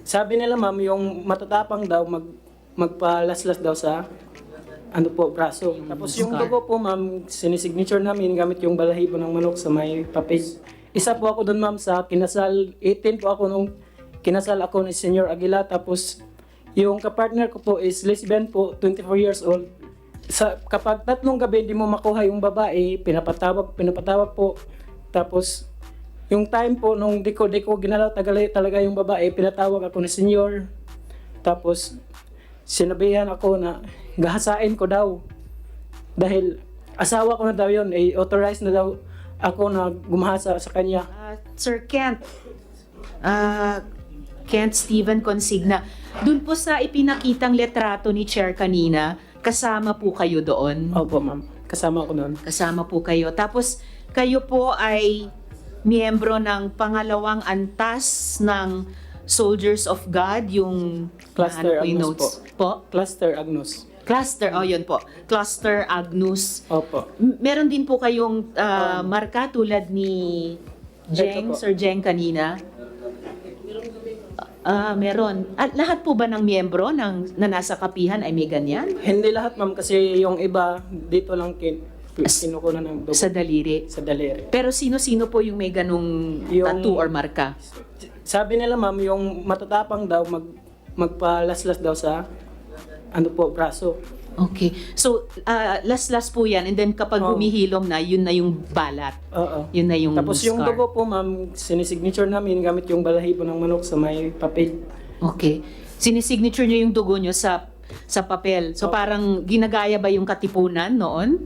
Sabi nila ma'am, yung matatapang daw magpalaslas daw sa ano po, braso. Tapos yung Scar. dugo po ma'am, sinisignature namin gamit yung balahibo ng manok sa may papel. Isa po ako doon ma'am sa kinasal, 18 po ako nung kinasal ako ni Senior Aguila. Tapos yung kapartner ko po is lesbian po, 24 years old. Kapag tatlong gabi hindi mo makuha yung babae, pinapatawag po. Tapos yung time po nung di ko ginalaw talaga yung babae, pinatawag ako ni Senior. Tapos sinabihan ako na gahasain ko daw. Dahil asawa ko na daw yun, authorized na daw ako na gumahasa sa kanya. Sir Kent, Kent Steven Consigna, dun po sa ipinakitang letrato ni Chair kanina, kasama po kayo doon? Opo ma'am, kasama ako noon. Kasama po kayo. Tapos kayo po ay miyembro ng pangalawang antas ng Soldiers of God, yung Cluster ano po yung Agnus notes po? Cluster Agnus. Cluster, oh yun po. Cluster Agnus. Opo. Meron din po kayong marka tulad ni Jeng, Ito po. Sir Jeng kanina? Meron. At lahat po ba ng miyembro na nasa kapihan ay may ganyan? Hindi lahat ma'am kasi yung iba dito lang kinukuha ng dugo Sa daliri. sa daliri. Pero sino-sino po yung may ganung Yung- tattoo or marka? Sabi nila ma'am, yung matatapang daw magpalaslas daw sa ano po, braso. Okay. So, last po yan. And then kapag Oh. humihilom na, yun na yung balat. Oo. Yun na yung Tapos yung scar. dugo po ma'am, sinisignature namin gamit yung balahibo ng manok sa may papel. Okay. Sinisignature nyo yung dugo nyo sa papel. So, parang ginagaya ba yung katipunan noon?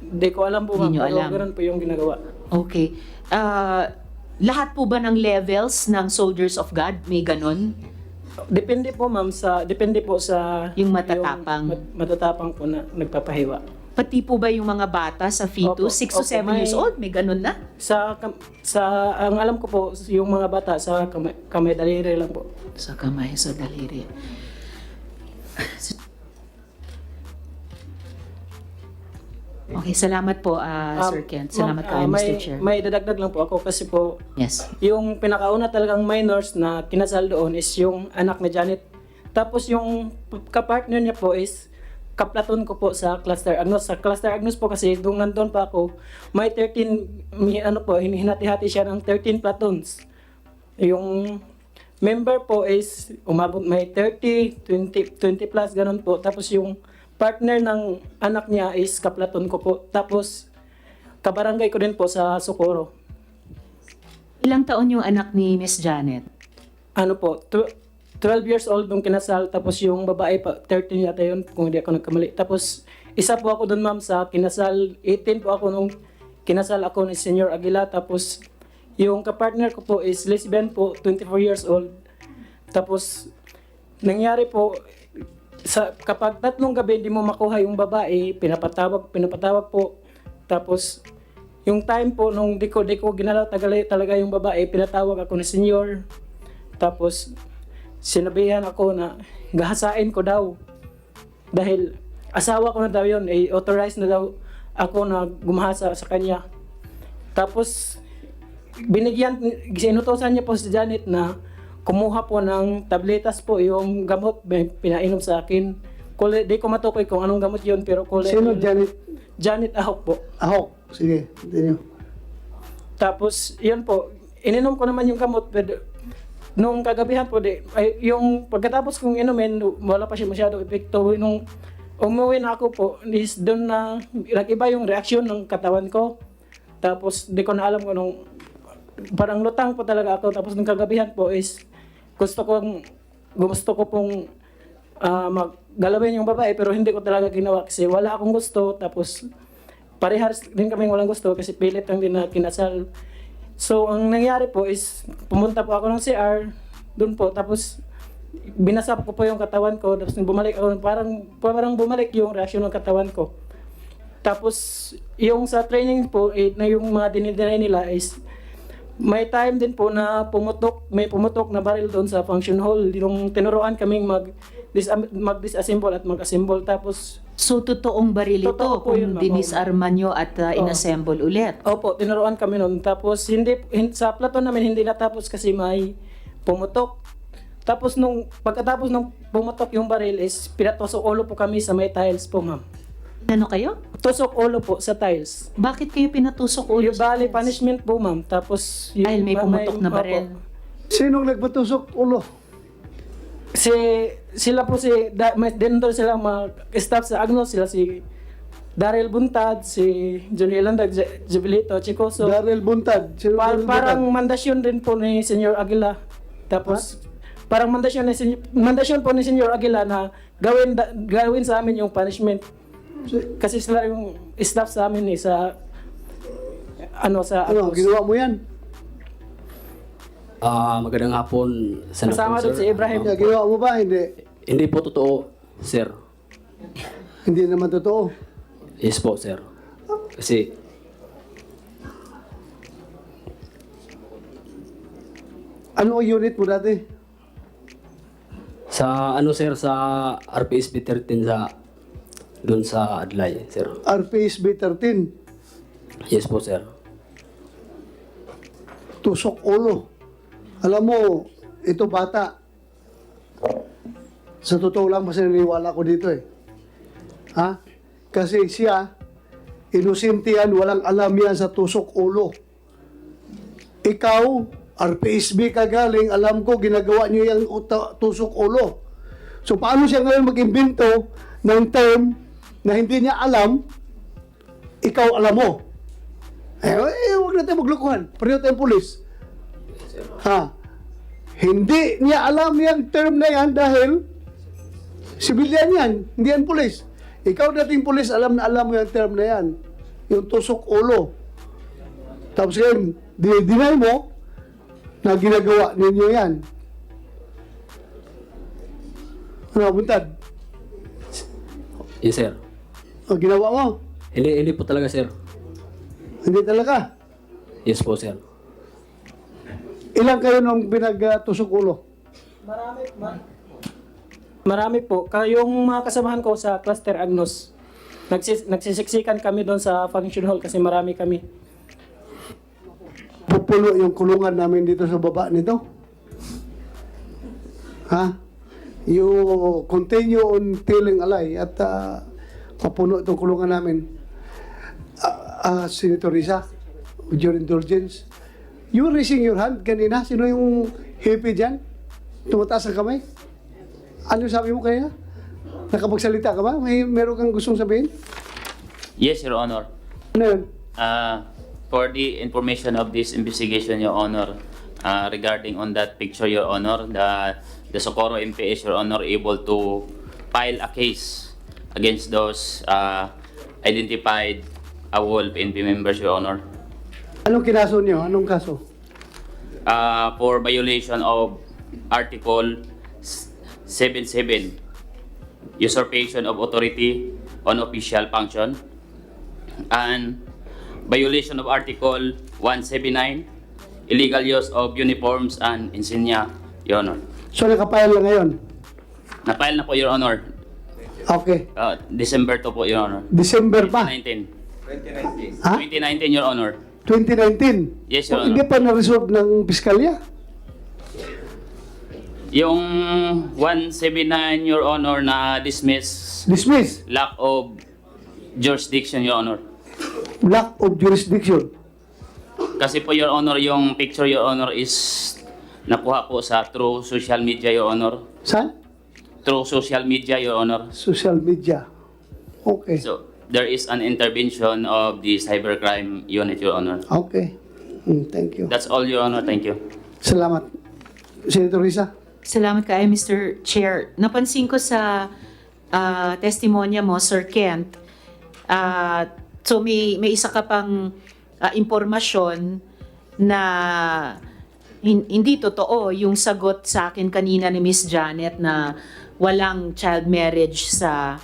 Hindi ko alam po ma'am, Hindi nyo pero alam. ganun po yung ginagawa. Okay. Lahat po ba ng levels ng Soldiers of God may ganon? Depende po sa Yung matatapang. matatapang po na nagpapahiwa. Pati po ba yung mga bata sa fetus, Opo. 6 to Opo, 7 years may- old, may ganon na? Ang alam ko po, yung mga bata sa kamay daliri lang po. Sa kamay, sa daliri. Okay, salamat po, Sir Kent. Salamat kayo, Mr. Chair. May dadagdag lang po ako kasi po, Yes. yung pinakauna talagang minors na kinasal doon is yung anak ni Janet. Tapos yung kapartner niya po is kaplaton ko po sa Cluster Agnus. Sa Cluster Agnus po kasi doon nandun pa ako, may 13, hinati-hati siya ng 13 platons. Yung member po is umabot may 30, 20 plus ganun po. Tapos yung partner ng anak niya is kaplaton ko po. Tapos kabarangay ko din po sa Socorro. Ilang taon yung anak ni Miss Janet? Ano po, 12 years old nung kinasal, tapos yung babae pa, 13 yata yun, kung hindi ako nagkamali. Tapos, isa po ako doon ma'am sa kinasal, 18 po ako nung kinasal ako ni Senior Aguila. Tapos, yung kapartner ko po is lesbian po, 24 years old. Tapos, nangyari po, kapag tatlong gabi hindi mo makuha yung babae, pinapatawag po. Tapos, yung time po nung di ko ginalaw talaga yung babae, pinatawag ako ni Senior. Tapos, sinabihan ako na gahasain ko daw. Dahil asawa ko na daw yun, authorized na daw ako na gumahasa sa kanya. Tapos, sinutosan niya po si Janet na kumuha po ng tabletas po, yung gamot, pinainom sa akin. Di ko matukoy kung anong gamot yun, pero Sino Janet? Janet Ahok po. Ahok. Sige, continue. Tapos, yun po, ininom ko naman yung gamot, pero nung kagabihan po, yung pagkatapos kong inumin, wala pa siya masyado epekto. Nung umuwi na ako po, is doon na nag-iba yung reaksyon ng katawan ko. Tapos, di ko na alam kung nung parang lutang po talaga ako. Tapos, nung kagabihan po is gusto ko pong maggalawin yung babae, pero hindi ko talaga ginawa kasi wala akong gusto. Tapos, parehas din kaming walang gusto kasi pilit lang din na kinasal. So, ang nangyari po is, pumunta po ako ng CR, doon po, tapos, binasap ko po yung katawan ko, tapos bumalik ako, parang bumalik yung reaksyon ng katawan ko. Tapos, yung sa training po, na yung mga dinidinay nila is, may time din po na may pumutok na baril doon sa function hall. Yung tinuruan kaming mag-disassemble at mag-assemble. Tapos, So, totoong baril ito Totoo po yun, kung ma'am. dinisarma nyo at inassemble ulit. opo, tinuruan kami noon. Tapos, sa platon namin hindi natapos kasi may pumutok. Tapos pagkatapos nung pumatok yung baril is pinatusok ulo po kami sa may tiles po, ma'am. Ano kayo? Tusok ulo po sa tiles. Bakit kayo pinatusok ulo? Yung bali punishment po, ma'am. Tapos Dahil may pumutok na opo. baril. Sinong nagpatusok ulo? Sila po dito sila mga staff sa Agnos, sila si Daryl Buntad, si Johnny Elandag, Jubilito, Chicoso. Daryl Buntad. Sino Daryl Parang Buntad? mandasyon din po ni Senyor Aguila. Tapos parang mandasyon po ni Senyor Aguila na gawin sa amin yung punishment. Kasi sila yung staff sa amin sa sa Ano, Agnos. ginawa mo yan? Magandang hapon, Senator, Kasama doon si Ibrahim. Kaya ginawa mo ba? Hindi. Hindi po totoo, sir. Hindi naman totoo. Yes po, sir. Kasi Ano ang unit mo dati? sa sir, sa RPSB 13 doon sa Adlay, sir. RPSB 13. Yes po, sir. Tusok ulo. Alam mo, ito bata. Sa totoo lang, mas naniniwala ko dito eh. Ha? Kasi siya, inosente yan, walang alam yan sa tusok ulo. Ikaw, RPSB ka galing, alam ko, ginagawa niyo yung tusok ulo. So, paano siya ngayon mag-imbento ng term na hindi niya alam, ikaw alam mo? Huwag natin maglukuhan. Pareho tayong pulis. Ha? Hindi niya alam yung term na yan dahil civilian yan, hindi yan pulis. Ikaw dating pulis, alam na alam mo yung term na yan. Yung tusok ulo. Tapos ngayon, dinay mo na ginagawa ninyo yan. Ano, Buntad? Yes, sir. O, ginawa mo? Hindi po talaga, sir. Hindi talaga. Yes po, sir. Ilan kayo nung pinagtusok ulo? Marami po. Yung mga kasamahan ko sa Cluster Agnos, nagsisiksikan kami doon sa function hall kasi marami kami. Pupulo yung kulungan namin dito sa baba nito? Ha? You continue on telling a lie at papuno itong kulungan namin. Senator Risa, with your indulgence, you were raising your hand kanina. Sino yung hippie dyan? Tumataas ang kamay? Ano sabi mo kaya? Nakapagsalita ka ba? Meron kang gustong sabihin? Yes, Your Honor. Ano yun? For the information of this investigation, Your Honor, regarding on that picture, Your Honor, the Socorro MPS, Your Honor, able to file a case against those identified AWOL PNP members, Your Honor, Anong kinaso niyo? Anong kaso? for violation of Article 77, usurpation of authority on official function, and violation of Article 179, illegal use of uniforms and insignia, Your Honor. So nakapile na ngayon? Na-file na po, Your Honor. Okay. December 2 po, Your Honor. December pa? 2019. Ha? 2019, Your Honor. 2019? Yes, Your O, hindi Honor. pa na-resolve ng piskalya? Yung 179, Your Honor, na dismiss Dismiss. lack of jurisdiction, Your Honor. Lack of jurisdiction. Kasi po, Your Honor, yung picture, Your Honor, is nakuha po sa through social media, Your Honor. Saan? Through social media, Your Honor. Social media. Okay. So, there is an intervention of the cybercrime unit, Your Honor. Okay. Thank you. That's all, Your Honor. Thank you. Salamat. Senator Risa? Salamat kay Mr. Chair. Napansin ko sa testimonya mo, Sir Kent, so may isa ka pang impormasyon na hindi totoo yung sagot sa akin kanina ni Miss Janet na walang child marriage sa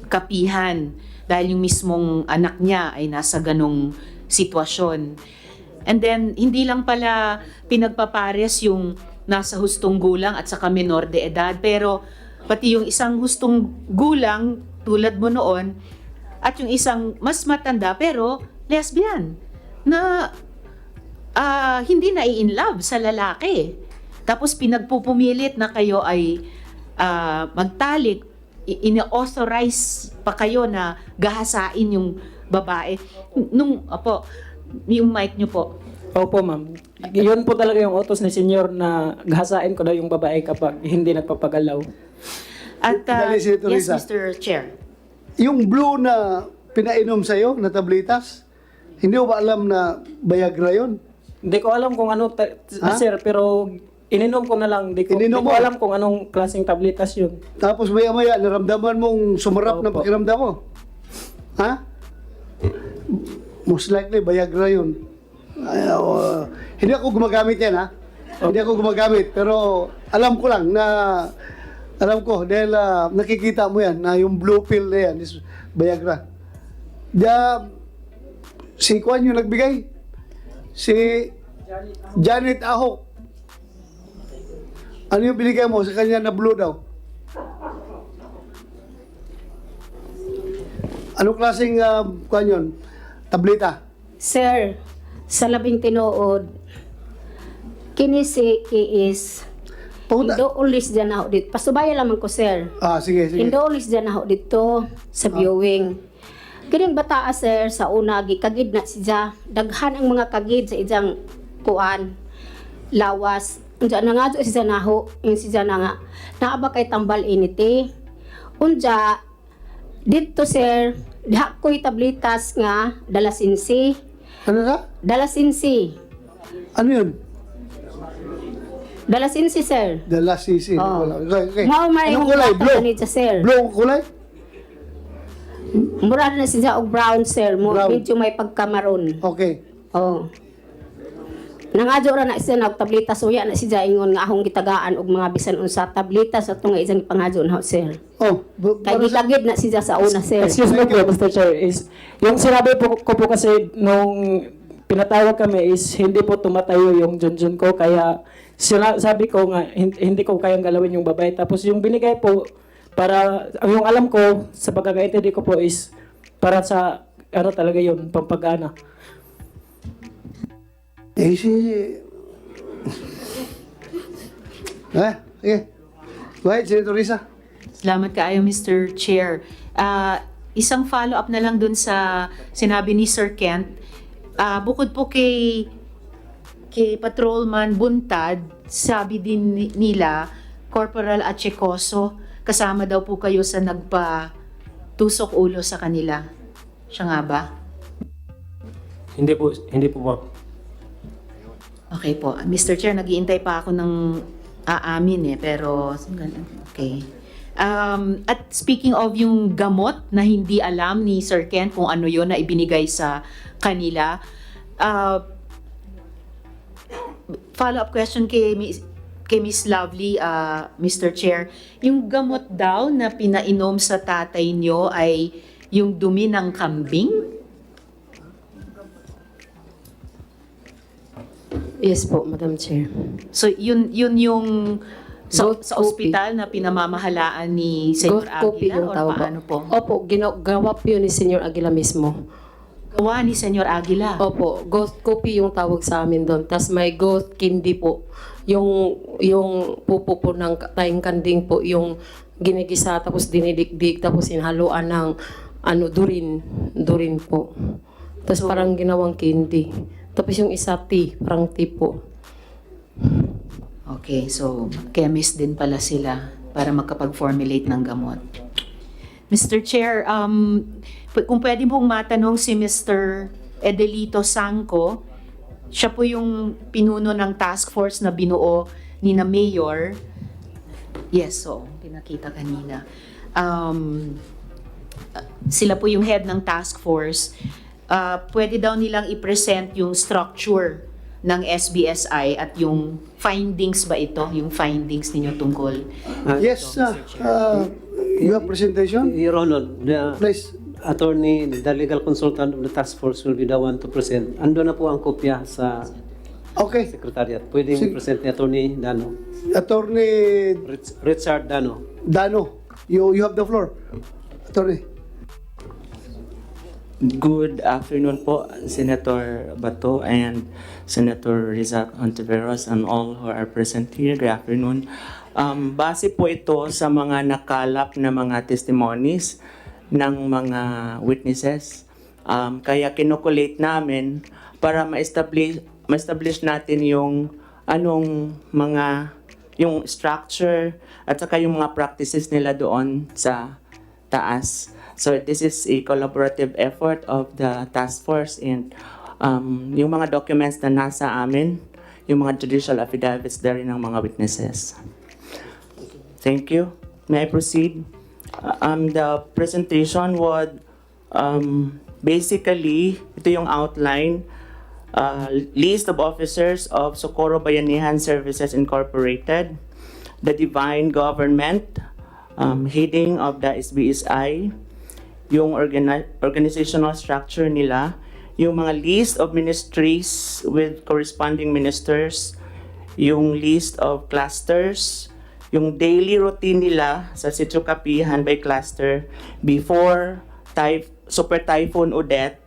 kapihan dahil yung mismong anak niya ay nasa ganong sitwasyon. And then, hindi lang pala pinagpapares yung nasa hustong gulang at saka menor de edad, pero pati yung isang hustong gulang tulad mo noon at yung isang mas matanda pero lesbian na hindi na in love sa lalaki. Tapos pinagpupumilit na kayo ay magtalik, ina-authorize pa kayo na gahasain yung babae. Yung mic nyo po. Opo, ma'am. Yun po talaga yung utos ni senyor na gahasain ko daw yung babae kapag hindi nagpapagalaw. At Dali, Senator yes, Risa. Mr. Chair. Yung blue na pinainom sa'yo na tablitas, hindi mo ba alam na Viagra yun? Hindi ko alam kung ano, Ha? sir, pero ininom ko na lang. Di ko Ininom mo? alam kung anong klaseng tabletas yun. Tapos maya-maya, naramdaman mong sumarap na Opo. pakiramdam mo. Ha? Most likely, Viagra yun. Hindi ako gumagamit yan, ha? Hindi ako gumagamit. Pero alam ko lang na, alam ko, dahil nakikita mo yan, na yung blue pill na yan is Viagra. Si Kwan yung nagbigay. Si Janet Ahok. Ano yung binigay mo sa kanya na blue daw? Anong klaseng Kwan yun? Tableta? Sir, sa labing tinuod, kini si is Puta. Indo ulis dyan ako dito. Pasubaya lamang ko, sir. Sige. Indo ulis dyan ako dito sa viewing. Kining bata, sir, sa una, gikagid na siya. Daghan ang mga kagid sa ijang kuan, lawas. Unja na nga doon siya naho, yung siya na nga. Naaba kay tambal initi. Unja, dito, sir, diha ko'y tablitas nga, dalasinsi. Ano na? Dalasinsi. Ano yun? Dalasinsi, sir. Dala sisi. Oh. Okay. Mao may Anong yung kulay? bata Blue? ganit sa sir. Blue ang kulay? Mura na siya og brown, sir. Brown. Medyo may pagkamaroon. Okay. Oh. Nangadyo ra na siya nag tableta suya na siya ingon nga akong gitagaan og mga bisan unsa tableta sa tunga isang pangadyo na sir. Oh, Kay para sa... gitagid na siya sa una, sir. Excuse me po, Mr. Chair, is yung sinabi ko po kasi nung pinatawag kami is hindi po tumatayo yung junjun ko, kaya sabi ko nga hindi ko kayang galawin yung babae. Tapos yung binigay po para yung alam ko sa pagkakaintindi ko po is para sa ano talaga yun, pampagana. Sige. Go ahead, Senator Risa. Salamat kaayo, Mr. Chair. Isang follow-up na lang dun sa sinabi ni Sir Kent. Bukod po kay Patrolman Buntad, sabi din nila, Corporal Achecoso, kasama daw po kayo sa nagpa-tusok ulo sa kanila. Siya nga ba? Hindi po po. Okay po. Mr. Chair, nag-iintay pa ako ng aamin pero okay. At speaking of yung gamot na hindi alam ni Sir Ken kung ano yon na ibinigay sa kanila, follow-up question kay Miss Lovely, Mr. Chair, yung gamot daw na pinainom sa tatay nyo ay yung dumi ng kambing? Yes po, Madam Chair. So yun yung sa Goat copy. ospital na pinamamahalaan ni Senyor Goat copy Aguila yung or tawag. paano po? Opo, gawa po yun ni Senyor Aguila mismo. Gawa ni Senyor Aguila. Opo, ghost copy yung tawag sa amin doon. Tapos may ghost candy po. Yung pupo po ng tayong kanding po, yung ginigisa tapos dinidikdik tapos inhaluan ng durin po. Tapos parang ginawang candy. Tapos yung isa tea, parang tea po. Okay, so chemist din pala sila para makapag-formulate ng gamot. Mr. Chair, kung pwede pong matanong si Mr. Edelito Sangco, siya po yung pinuno ng task force na binuo ni na Mayor. Yes, so pinakita kanina. Sila po yung head ng task force. Pwede daw nilang i-present yung structure ng SBSI at yung findings ba ito? Yung findings ninyo tungkol? Yes, you have presentation? Your Honor, the Please. attorney, the legal consultant of the task force will be the one to present. Ando na po ang kopya sa Okay. secretariat. Pwedeng Sige. present ni Attorney Dano. Attorney Richard Dano. Dano, you have the floor. Attorney. Good afternoon po, Senator Bato and Senator Rizal Ontiveros and all who are present here. Good afternoon. Base po ito sa mga nakalap na mga testimonies ng mga witnesses. Kaya kinukulate namin para ma-establish natin yung yung structure at saka yung mga practices nila doon sa taas. So this is a collaborative effort of the task force and yung mga documents na nasa amin, yung mga judicial affidavits there ng mga witnesses. Thank you. May I proceed? The presentation would basically, ito yung outline, list of officers of Socorro Bayanihan Services Incorporated, the Divine Government, heading of the SBSI, yung organizational structure nila, yung mga list of ministries with corresponding ministers, yung list of clusters, yung daily routine nila sa Sitio Kapihan by cluster before Super Typhoon Odette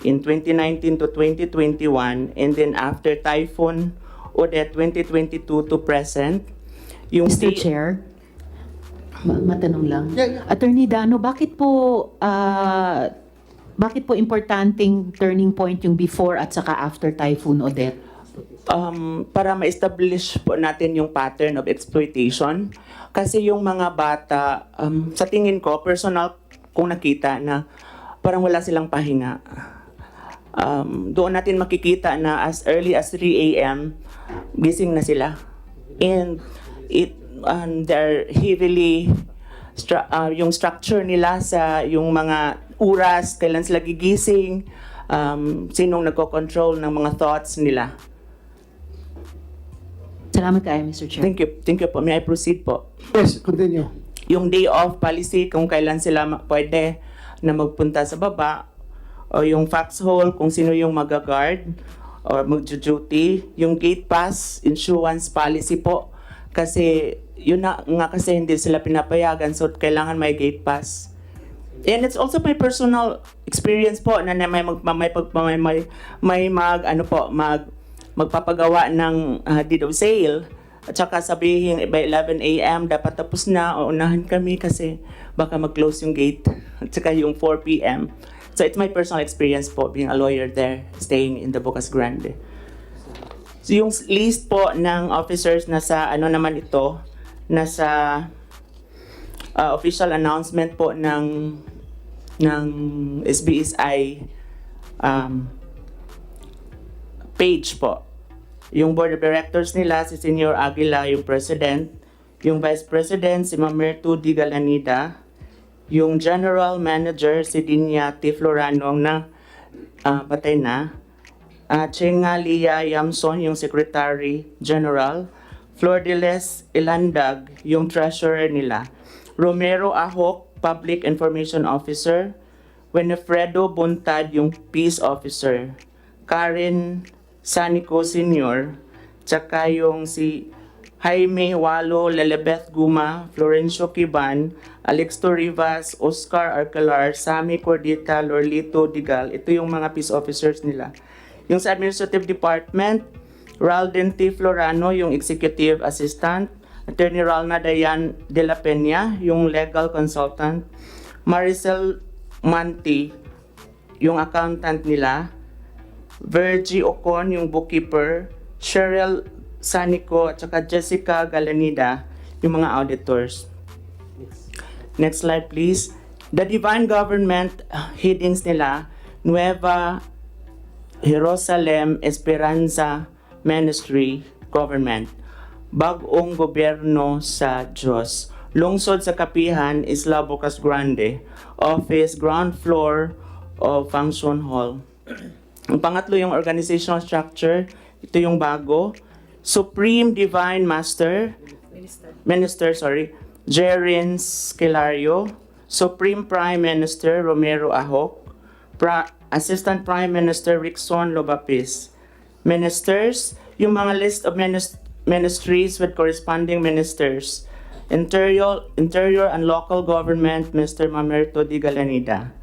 in 2019 to 2021, and then after Typhoon Odette 2022 to present. Yung Mr. Chair, matanong lang. Yeah. Attorney Dano, bakit po importanteng turning point yung before at saka after Typhoon Odette? Para ma-establish po natin yung pattern of exploitation. Kasi yung mga bata, sa tingin ko, personal kung nakita na parang wala silang pahinga. Doon natin makikita na as early as 3 a.m., gising na sila. And they're heavily, yung structure nila sa yung mga oras, kailan sila gigising, sinong nagko-control ng mga thoughts nila. Salamat kayo, Mr. Chair. Thank you. Thank you po. May I proceed po? Yes, continue. Yung day off policy, kung kailan sila pwede na magpunta sa baba, o yung foxhole, kung sino yung mag-guard or mag-duty, yung gate pass, insurance policy po. Kasi yun na nga kasi hindi sila pinapayagan, so kailangan may gate pass. And it's also my personal experience po na magpapagawa ng deed of sale at saka sabihin by 11 a.m. dapat tapos na o unahan kami kasi baka mag-close yung gate at saka yung 4 p.m. So it's my personal experience po being a lawyer there, staying in the Bocas Grande. So yung list po ng officers nasa naman ito, nasa official announcement po ng SBSI page po. Yung board of directors nila, si Senior Aguila, yung president. Yung vice president, si Mamerto Di Galanida. Yung general manager, si Dinya T. Florano na patay na. Chenga Lia Yamson, yung secretary general. Flordeles Ilandag, yung treasurer nila. Romero Ahok, public information officer. Winifredo Buntad, yung peace officer. Karen Sanico Sr., tsaka yung si Jaime Walo, Lelebeth Guma, Florencio Kiban, Alexto Rivas, Oscar Arcalar, Sammy Cordita, Lorlito Digal. Ito yung mga peace officers nila. Yung sa administrative department, Ralden T. Florano, yung executive assistant. Attorney Ralna Dayan de la Peña, yung legal consultant. Maricel Manti, yung accountant nila. Virgie Ocon, yung bookkeeper, Cheryl Sanico, at saka Jessica Galanida, yung mga auditors. Next slide, please. The Divine Government headings nila, Nueva Jerusalem Esperanza Ministry Government, Bagong Gobyerno sa Diyos, Lungsod sa Kapihan, Isla Bocas Grande, Office, ground floor of Function Hall. Ang pangatlo yung organizational structure, ito yung bago. Supreme Divine Minister, Jerin Skelario. Supreme Prime Minister, Romero Ahok. Assistant Prime Minister, Rickson Lobapis. Ministers, yung mga list of ministries with corresponding ministers. Interior and Local Government, Mr. Mamerto Di Galanida.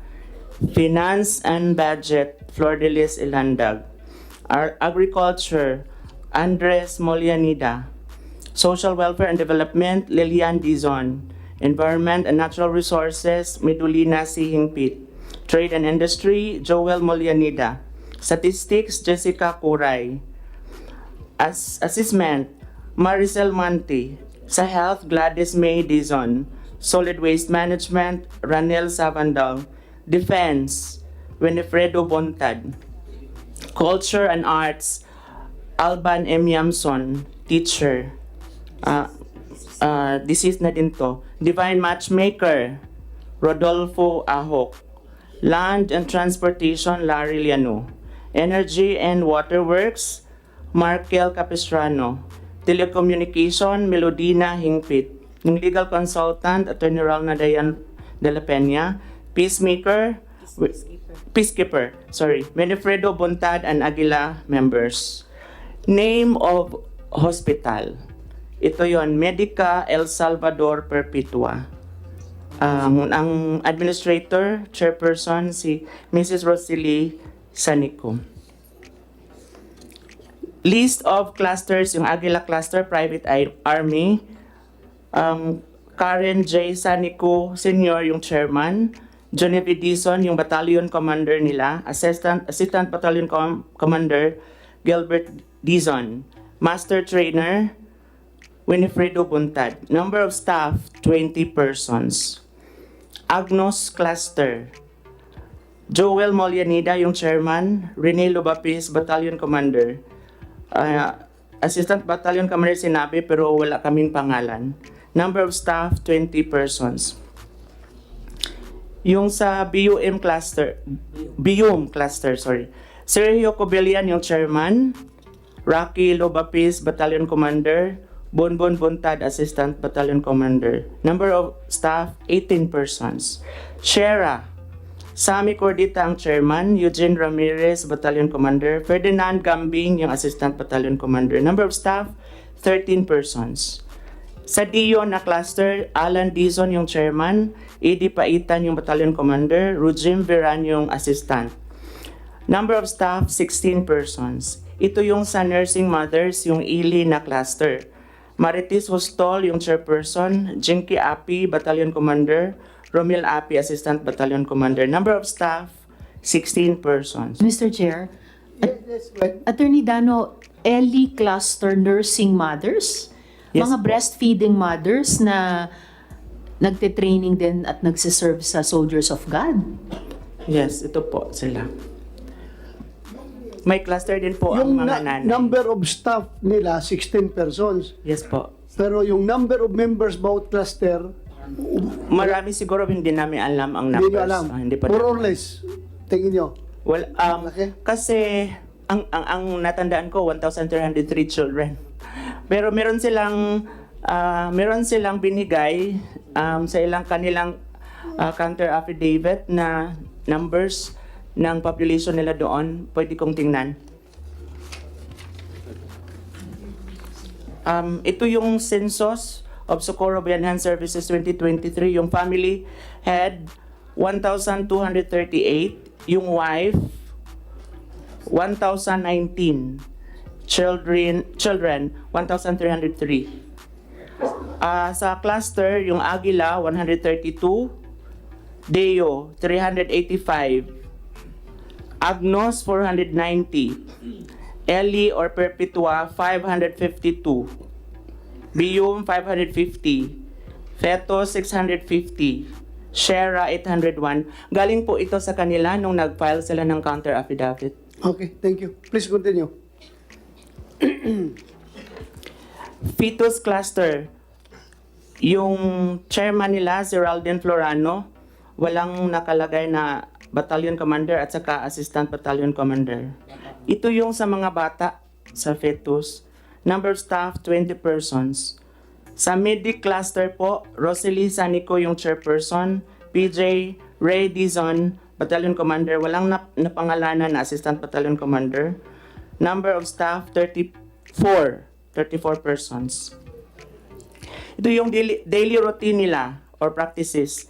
Finance and Budget, Flordelis Ilandag. Agriculture, Andres Molianida. Social Welfare and Development, Lilian Dizon. Environment and Natural Resources, Medulina C. Hingpit. Trade and Industry, Joel Molianida. Statistics, Jessica Kuray. Assessment, Maricel Manti. Sa Health, Gladys May Dizon. Solid Waste Management, Ranel Savandal. Defense, Winifredo Bontad. Culture and Arts, Alban M. Yamson, teacher. Deceased na din to. Divine Matchmaker, Rodolfo Ahok. Land and Transportation, Larry Liano. Energy and Waterworks, Markel Capistrano. Telecommunication, Melodina Hingpit. Yung legal consultant, Attorney Ralna Dayan de la Peña. Peacekeeper, Winifredo Bontad and Aguila members. Name of hospital. Ito yon, Medica El Salvador Perpetua. Ang administrator, chairperson, si Mrs. Rosely Sanico. List of clusters, yung Aguila Cluster, Private Army. Karen J. Sanico Senior, yung chairman. Genevieve Dizon, yung battalion commander nila. Assistant Battalion Commander, Gilbert Dizon. Master Trainer, Winifredo Buntad. Number of staff, 20 persons. Agnos Cluster, Joel Molianida, yung chairman. Rene Lubapis, Battalion Commander. Assistant Battalion Commander sinabi pero wala kaming pangalan. Number of staff, 20 persons. Yung sa BUM cluster, Sergio Cobillan, yung chairman. Rocky Lobapis, Battalion Commander. Bonbon Bontad, Assistant Battalion Commander. Number of staff, 18 persons. Shera, Sami Cordita ang chairman. Eugene Ramirez, Battalion Commander. Ferdinand Gambing, yung Assistant Battalion Commander. Number of staff, 13 persons. Sa Dion na cluster, Alan Dizon yung chairman. Edi Paitan yung Battalion Commander. Rujim Veran yung assistant. Number of staff, 16 persons. Ito yung sa Nursing Mothers, yung Ili na cluster. Marites Hostol, yung chairperson. Jinky Api, Battalion Commander. Romil Api, Assistant Battalion Commander. Number of staff, 16 persons. Mr. Chair, Attorney Dano, Ellie Cluster Nursing Mothers? Yes, Mga po. breastfeeding mothers na nagte-training din at nagsiserve sa Soldiers of God? Yes, ito po sila. May cluster din po ang Yung mga nanay. number of staff nila, 16 persons. Yes po. Pero yung number of members bawat cluster, Marami siguro hindi namin alam ang hindi numbers. nyo alam. Hindi pa More or namin. less, tingin nyo. Well, Malaki? kasi ang natandaan ko 1,303 children. Pero meron silang binigay sa ilang kanilang counter affidavit na numbers ng population nila doon. Pwede kong tingnan. Ito yung census of Socorro Bayan Services 2023. Yung family had 1,238. Yung wife, 1,019. Children 1,303. Sa cluster, yung Aguila, 132. Deo, 385. Agnos, 490. Eli or Perpetua, 552. Bium, 550. Feto, 650. Shera, 801. Galing po ito sa kanila nung nag-file sila ng counter affidavit. Okay, thank you. Please continue. Fetus cluster. Yung chairman nila, si Ralden Florano, walang nakalagay na battalion commander at saka assistant battalion commander. Ito yung sa mga bata sa fetus. Number of staff, 20 persons. Sa medic cluster po, Rosely Sanico yung chairperson, PJ Ray Dizon, battalion commander, walang napangalanan na assistant battalion commander. Number of staff, 34 persons. Ito yung daily routine nila or practices.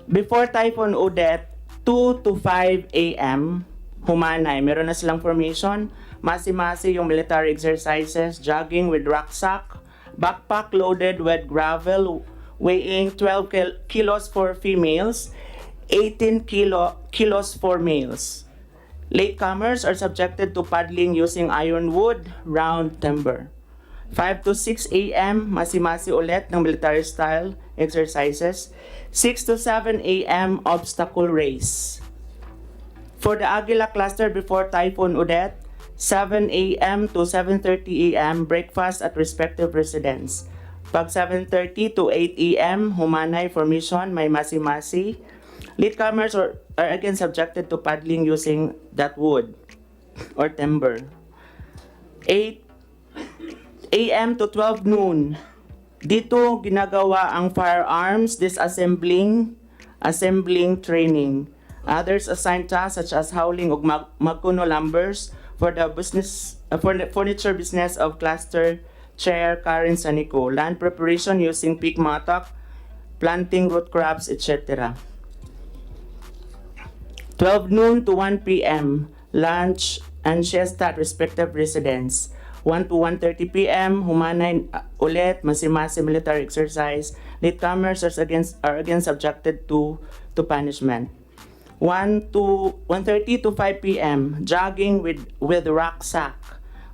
Before Typhoon Odette, 2 to 5 a.m., Humanay, meron na silang formation. Masi-masi yung military exercises, jogging with rucksack, backpack loaded with gravel, weighing 12 kilos for females, 18 kilos for males. Latecomers are subjected to paddling using ironwood, round timber. 5 to 6 a.m., masi-masi ulit ng military style exercises. 6 to 7 a.m., obstacle race. For the Aguila cluster before Typhoon Odette, 7 a.m. to 7:30 a.m. breakfast at respective residence. Pag 7:30 to 8 a.m. Humanay formation, may masi-masi. Latecomers are again subjected to paddling using that wood or timber. 8 a.m. to 12 noon. Dito ginagawa ang firearms disassembling, assembling training. Others assigned tasks such as hauling og magkuno lumbers for the furniture business of Cluster Chair Karen Sanico, land preparation using pig mattock, planting root crops, etc. 12 noon to 1 p.m., lunch and siesta at respective residence. 1 to 1:30 p.m., Humanay ulit, masi-masi military exercise. Latecomers are again subjected to punishment. 1 to 1:30 to 5 p.m., jogging with rucksack,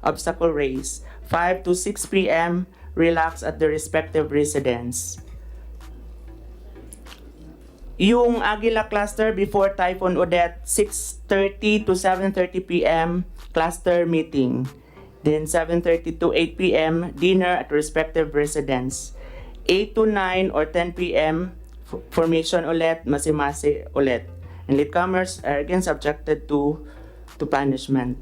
obstacle race. 5 to 6 p.m., relax at the respective residence. Yung Aguila cluster before Typhoon Odette, 6:30 to 7:30 p.m., cluster meeting. Then 7:30 to 8 p.m., dinner at respective residence. 8 to 9 or 10 p.m., formation ulit, masi-masi ulit. And latecomers are again subjected to punishment.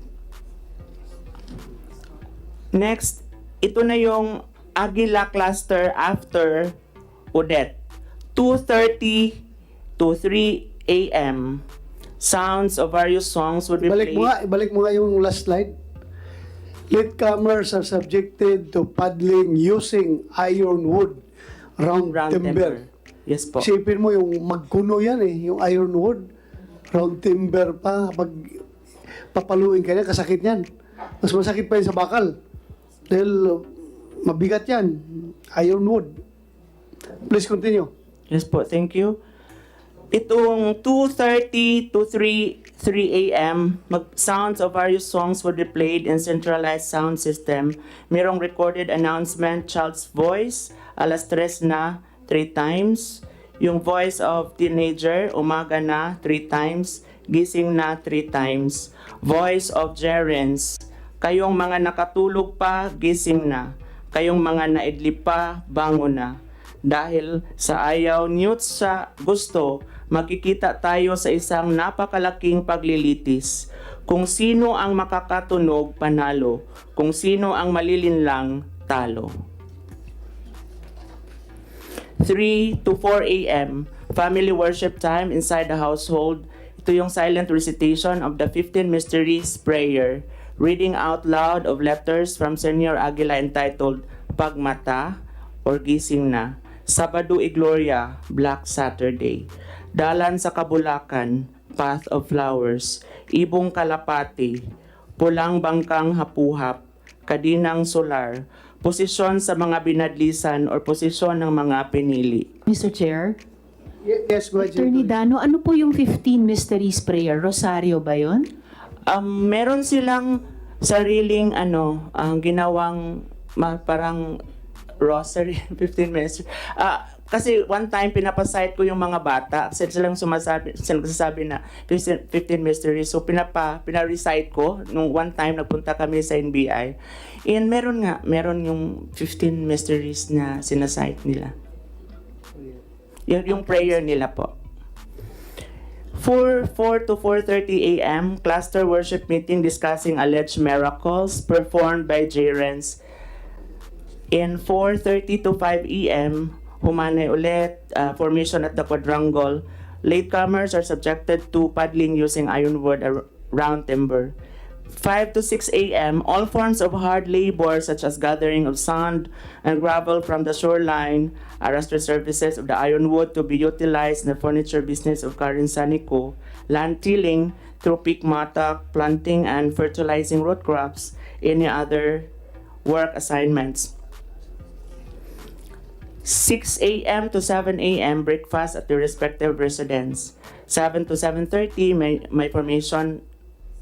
Next, ito na yung Aguila cluster after Odette. 2:30 to 3 a.m. Sounds of various songs would be played. Ibalik mo nga yung last slide. Latecomers are subjected to paddling using ironwood, round timber. Yes po. Isipin mo yung magkuno yan yung ironwood, round timber pa, pag papaluin ka niya, kasakit yan. Mas masakit pa yun sa bakal. Dahil mabigat yan, ironwood. Please continue. Yes po, thank you. Itong 2:30 to 3 a.m., sounds of various songs would be played in centralized sound system. Merong recorded announcement, child's voice, alas 3 na, 3 times. Yung voice of teenager, umaga na, 3 times. Gising na, 3 times. Voice of gerents, kayong mga nakatulog pa, gising na. Kayong mga naidlip pa, bangon na. Dahil sa ayaw niyot sa gusto, makikita tayo sa isang napakalaking paglilitis. Kung sino ang makakatunog, panalo. Kung sino ang malilinlang, talo. 3 to 4 a.m., family worship time inside the household. Ito yung silent recitation of the 15 Mysteries Prayer, reading out loud of letters from Senior Aguila entitled Pagmata or Gising Na. Sabado y Gloria, Black Saturday. Dalan sa Kabulakan, Path of Flowers. Ibong Kalapati, Pulang Bangkang Hapuhap, Kadinang Solar. Posisyon sa mga binadlisan or posisyon ng mga pinili. Mr. Chair, Yes, go ahead. Attorney Dano, ano po yung 15 Mysteries Prayer? Rosario ba yun? Meron silang sariling ginawang parang rosary 15 minutes. Kasi one time pinapasite ko yung mga bata kasi silang nagsasabi na 15 mysteries. So pina-recite ko nung one time nagpunta kami sa NBI. And meron yung 15 mysteries na sinasite nila. Yung prayer nila po. 4 to 4:30 a.m. cluster worship meeting discussing alleged miracles performed by J-Rens. In 4:30 to 5 a.m., Humanay ulit, formation at the quadrangle. Latecomers are subjected to paddling using ironwood round timber. 5 to 6 a.m., all forms of hard labor such as gathering of sand and gravel from the shoreline, arrestor services of the ironwood to be utilized in the furniture business of Karen Sanico, land tilling through peak mattock, planting and fertilizing root crops, any other work assignments. 6 a.m. to 7 a.m. breakfast at the respective residence. 7 to 7:30 may formation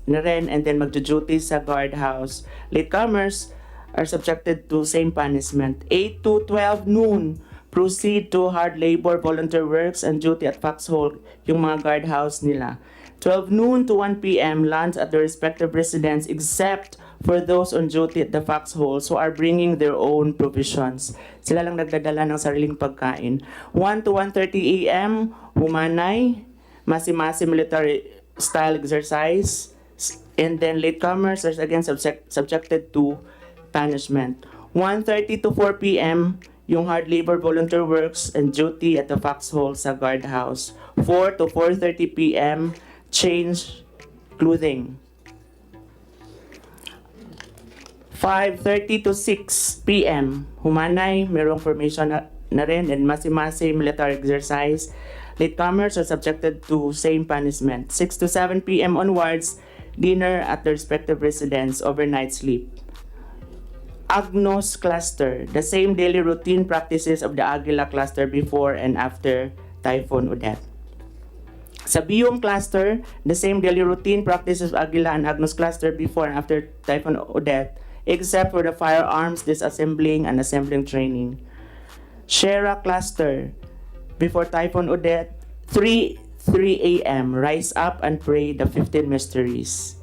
na rin, and then magjo-duty sa guardhouse. Latecomers are subjected to same punishment. 8 to 12 noon, proceed to hard labor, volunteer works, and duty at foxhole, yung mga guardhouse nila. 12 noon to 1 p.m. lunch at the respective residence except for those on duty at the foxholes who are bringing their own provisions. Sila lang nagdadala ng sariling pagkain. 1 to 1:30 a.m. humanay, masi-masi military style exercise, and then latecomers are again subjected to punishment. 1:30 to 4 p.m. yung hard labor, volunteer works, and duty at the foxhole sa guardhouse. 4 to 4:30 p.m. change clothing. 5:30 to 6 p.m. humanay, merong formation na rin, and masi-masi military exercise. Latecomers are subjected to same punishment. 6 to 7 p.m. onwards, dinner at the respective residence, overnight sleep. Agnos cluster, the same daily routine practices of the Aguila cluster before and after Typhoon Odette. Sa Bium cluster, the same daily routine practices of Aguila and Agnos cluster before and after Typhoon Odette, except for the firearms disassembling and assembling training. Shera cluster, before Typhoon Odette, 3 a.m. rise up and pray the 15 mysteries.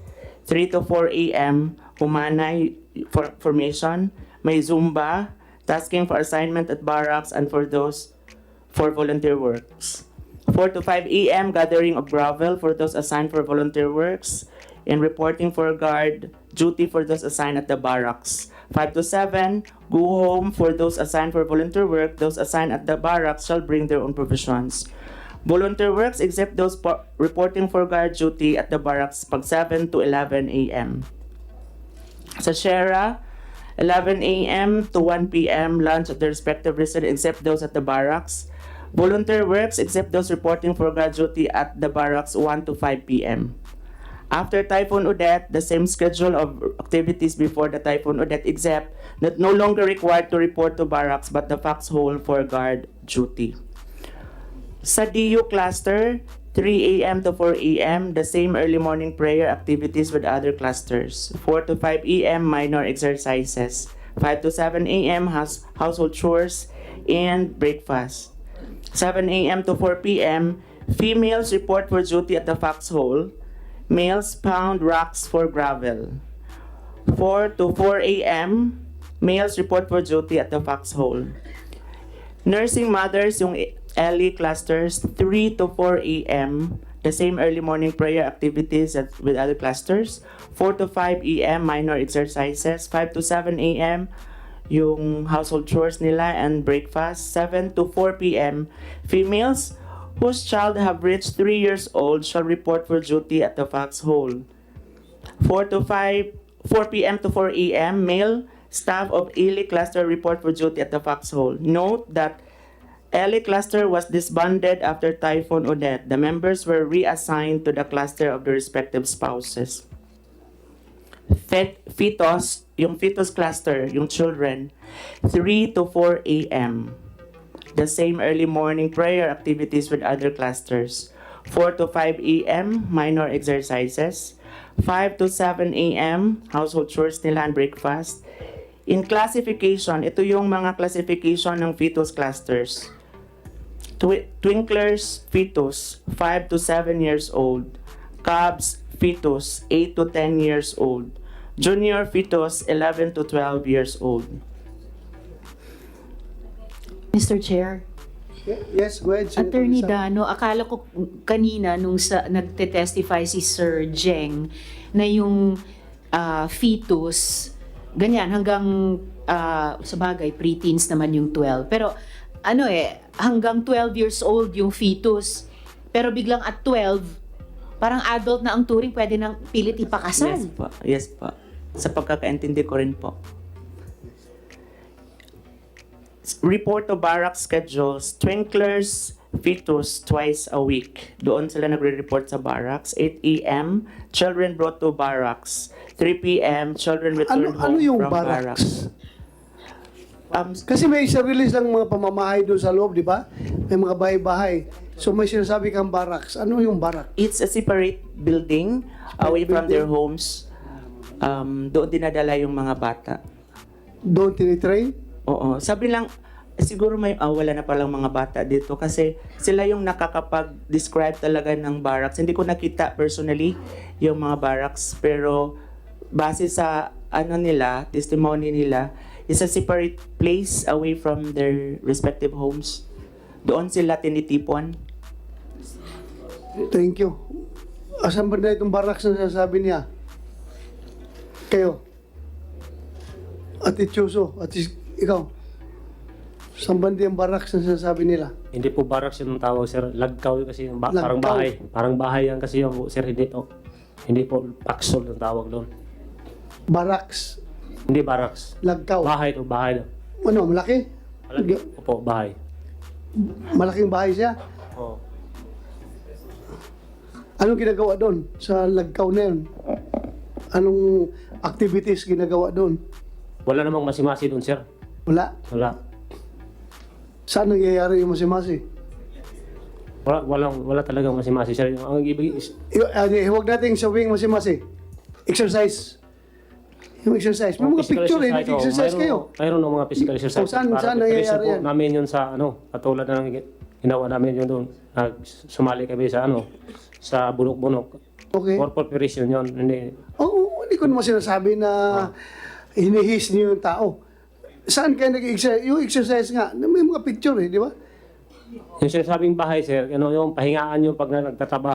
3 to 4 a.m. humanay formation, may Zumba, tasking for assignment at barracks and for those for volunteer works. 4 to 5 a.m. gathering of gravel for those assigned for volunteer works, and reporting for guard duty for those assigned at the barracks. 5 to 7, go home for those assigned for volunteer work. Those assigned at the barracks shall bring their own provisions. Volunteer works except those reporting for guard duty at the barracks pag 7 to 11 a.m. Sa Shera, 11 a.m. to 1 p.m. lunch at the respective residence except those at the barracks. Volunteer works except those reporting for guard duty at the barracks 1 to 5 p.m. After Typhoon Odette, the same schedule of activities before the Typhoon Odette, except that no longer required to report to barracks but the foxhole for guard duty. Sa DU cluster, 3 a.m. to 4 a.m., the same early morning prayer activities with other clusters. 4 to 5 a.m., minor exercises. 5 to 7 a.m., household chores and breakfast. 7 a.m. to 4 p.m., females report for duty at the foxhole. Males pound rocks for gravel. 4 to 4 a.m., males report for duty at the foxhole. Nursing mothers, yung LE clusters, 3 to 4 a.m., the same early morning prayer activities with other clusters. 4 to 5 a.m., minor exercises. 5 to 7 a.m., yung household chores nila and breakfast. 7 to 4 p.m., females whose child have reached 3 years old shall report for duty at the foxhole. 4 p.m. to 4 a.m., male staff of Ely cluster report for duty at the foxhole. Note that Ely cluster was disbanded after Typhoon Odette. The members were reassigned to the cluster of the respective spouses. Fetus, yung fetus cluster, yung children, 3 to 4 a.m., the same early morning prayer activities with other clusters. 4 to 5 a.m., minor exercises. 5 to 7 a.m., household chores nila and breakfast. In classification, ito yung mga classification ng fetus clusters. Twinklers fetus, 5 to 7 years old. Cubs fetus, 8 to 10 years old. Junior fetus, 11 to 12 years old. Mr. Chair, Yes, go ahead. Senator Attorney Risa. Dano, akala ko kanina nung nagte-testify si Sir Jeng na yung fetus, ganyan, hanggang sa bagay, preteens naman yung 12. Pero hanggang 12 years old yung fetus. Pero biglang at 12, Parang adult na ang turing, pwede nang pilit ipakasal. Yes po. Yes po. Sa pagkakaintindi ko rin po. Report to barrack schedules, twinklers, fetus twice a week. Doon sila nagre-report sa barracks. 8 a.m., children brought to barracks. 3 p.m., children returned Ano home yung from barracks. barracks? Kasi may isa-release ng mga pamamahay doon sa loob, di ba? May mga bahay-bahay. So may sinasabi kang barracks. Ano yung barracks? It's a separate building away from their homes. Doon dinadala yung mga bata. Doon tinitrain? Oo. Sabi lang, siguro may wala na palang mga bata dito kasi sila yung nakakapag-describe talaga ng barracks. Hindi ko nakita personally yung mga barracks, pero base sa testimony nila, is a separate place away from their respective homes. Doon sila tinitipon. Thank you. Asan ba na itong barracks na sinasabi niya? Kayo? Ate Chuso, ikaw? Saan ba yung barracks na sinasabi nila? Hindi po barracks yung tawag, sir. Lagkaw yun kasi yung parang Lagkaw. bahay. Parang bahay yan kasi yung, sir, hindi po paksol yung tawag doon. Barracks, Hindi barracks. Lagkaw. Bahay to, bahay. Ano, malaki? Malaki. Opo, bahay. Malaking bahay siya? Oo. Anong ginagawa doon sa Lagkaw na yun? Anong activities ginagawa doon? Wala namang masimasi doon, sir. Wala. Wala. Saan nangyayari yung masimasi? Wala talagang masimasi, sir. Ang ibig is, Huwag natin sawing masimasi. Exercise. Yung exercise. May mga physical picture eh. exercise, Nag-exercise mayroon- kayo. Mayroon ng mga physical exercise. O, saan Para nangyayari preparation po yan? namin yun sa, katulad ng ginawa namin yun doon. Sumali kami sa, sa bunok-bunok. Okay. For preparation yun. Hindi. Oo, hindi ko naman sinasabi na hinihis niyo yung tao. Saan kayo nag-exercise? Yung exercise nga, may mga picture eh, di ba? Yung sinasabing bahay, sir, yung pahingaan nyo pag nagtatrabaho.